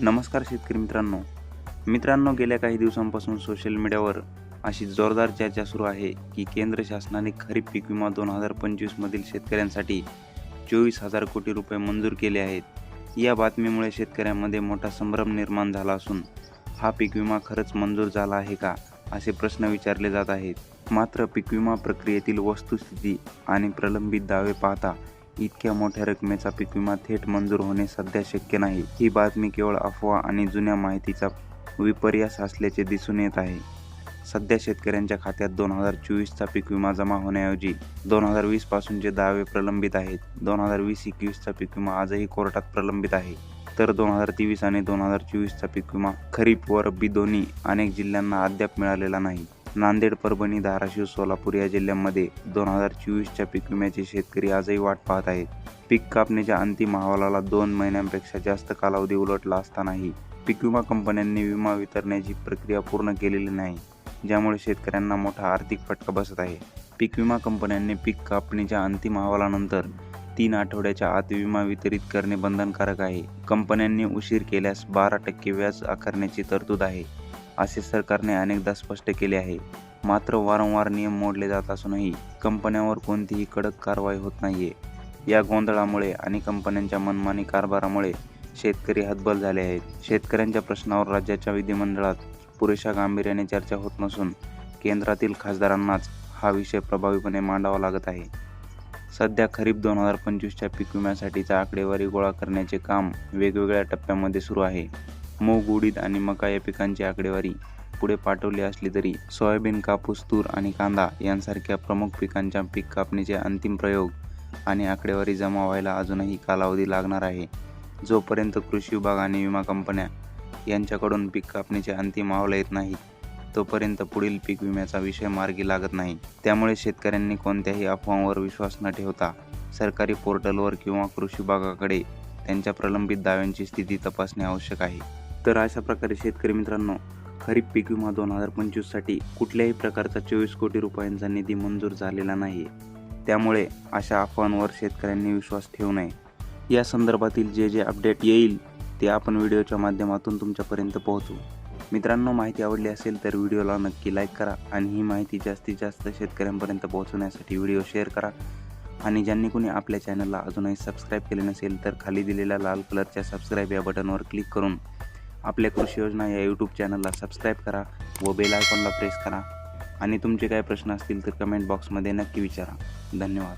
नमस्कार शेतकरी मित्रांनो, गेल्या काही दिवसांपासून सोशल मीडियावर अशी जोरदार चर्चा सुरू आहे की केंद्र शासनाने खरीप पीक विमा 2025 मधील शेतकऱ्यांसाठी 24,000 कोटी रुपये मंजूर केले आहेत. या बातमीमुळे शेतकऱ्यांमध्ये मोठा संभ्रम निर्माण झाला असून हा पीक विमा खरंच मंजूर झाला आहे का, असे प्रश्न विचारले जात आहेत. मात्र पीक विमा प्रक्रियेतील वस्तुस्थिती आणि प्रलंबित दावे पाहता इतक्या मोठ्या रकमेचा पीक विमा थेट मंजूर होणे सध्या शक्य नाही. ही बातमी केवळ अफवा आणि जुन्या माहितीचा विपर्यास असल्याचे दिसून येत आहे. सध्या शेतकऱ्यांच्या खात्यात 2024चा पीक विमा जमा होण्याऐवजी 2020 पासूनचे दावे प्रलंबित आहेत. 2020-21चा पीक विमा आजही कोर्टात प्रलंबित आहे. तर 2023 आणि 2024चा पीक विमा खरीप व रब्बी दोन्ही अनेक जिल्ह्यांना अद्याप मिळालेला नाही. नांदेड, परभणी, धाराशिव, सोलापूर या जिल्ह्यांमध्ये 2024च्या पीक विम्याचे शेतकरी आजही वाट पाहत आहेत. पीक कापणीच्या अंतिम अहवालाला 2 महिन्यांपेक्षा जास्त कालावधी उलटला असतानाही पीक विमा कंपन्यांनी विमा वितरणाची प्रक्रिया पूर्ण केलेली नाही, ज्यामुळे शेतकऱ्यांना मोठा आर्थिक फटका बसत आहे. पीक विमा कंपन्यांनी पीक कापणीच्या अंतिम अहवालानंतर 3 आठवड्याच्या आत विमा वितरित करणे बंधनकारक आहे. कंपन्यांनी उशीर केल्यास 12% व्याज आकारण्याची तरतूद आहे, असे सरकारने अनेकदा स्पष्ट केले आहे. मात्र वारंवार नियम मोडले जात असूनही कंपन्यांवर कोणतीही कडक कारवाई होत नाहीये. या गोंधळामुळे आणि कंपन्यांच्या मनमानी कारभारामुळे शेतकरी हतबल झाले आहेत. शेतकऱ्यांच्या प्रश्नावर राज्याच्या विधिमंडळात पुरेशा गांभीर्याने चर्चा होत नसून केंद्रातील खासदारांनाच हा विषय प्रभावीपणे मांडावा लागत आहे. सध्या खरीप 2025च्या पीक विम्यासाठीचा आकडेवारी गोळा करण्याचे काम वेगवेगळ्या टप्प्यांमध्ये सुरू आहे. मूग, उडीद आणि मका या पिकांची आकडेवारी पुढे पाठवली असली तरी सोयाबीन, कापूस, तूर आणि कांदा यांसारख्या प्रमुख पिकांच्या पीक कापणीचे अंतिम प्रयोग आणि आकडेवारी जमा व्हायला अजूनही कालावधी लागणार आहे. जोपर्यंत कृषी विभाग आणि विमा कंपन्या यांच्याकडून पीक कापणीचे अंतिम अहवाल येत नाहीत, तोपर्यंत पुढील पीक विम्याचा विषय मार्गी लागत नाही. त्यामुळे शेतकऱ्यांनी कोणत्याही अफवांवर विश्वास न ठेवता सरकारी पोर्टलवर किंवा कृषी विभागाकडे त्यांच्या प्रलंबित दाव्यांची स्थिती तपासणे आवश्यक आहे. तर अशा प्रकारे शेतकरी मित्रांनो, खरीप पीक विमा 2025साठी कुठल्याही प्रकारचा 24 कोटी रुपयांचा निधी मंजूर झालेला नाही. त्यामुळे अशा अफवांवर शेतकऱ्यांनी विश्वास ठेवू नये. या संदर्भातील जे अपडेट येईल ते आपण व्हिडिओच्या माध्यमातून तुमच्यापर्यंत पोहोचवू. मित्रांनो, माहिती आवडली असेल तर व्हिडिओला नक्की लाईक करा आणि ही माहिती जास्तीत जास्त शेतकऱ्यांपर्यंत पोहोचवण्यासाठी व्हिडिओ शेअर करा. आणि ज्यांनी कोणी आपल्या चॅनलला अजूनही सबस्क्राईब केले नसेल तर खाली दिलेल्या लाल कलरच्या सबस्क्राईब या बटनवर क्लिक करून आपल्या कृषी योजना या यूट्यूब चॅनलला सबस्क्राईब करा व बेल आयकॉनला प्रेस करा. आणि तुमचे काही प्रश्न असतील तर कमेंट बॉक्समध्ये नक्की विचारा. धन्यवाद.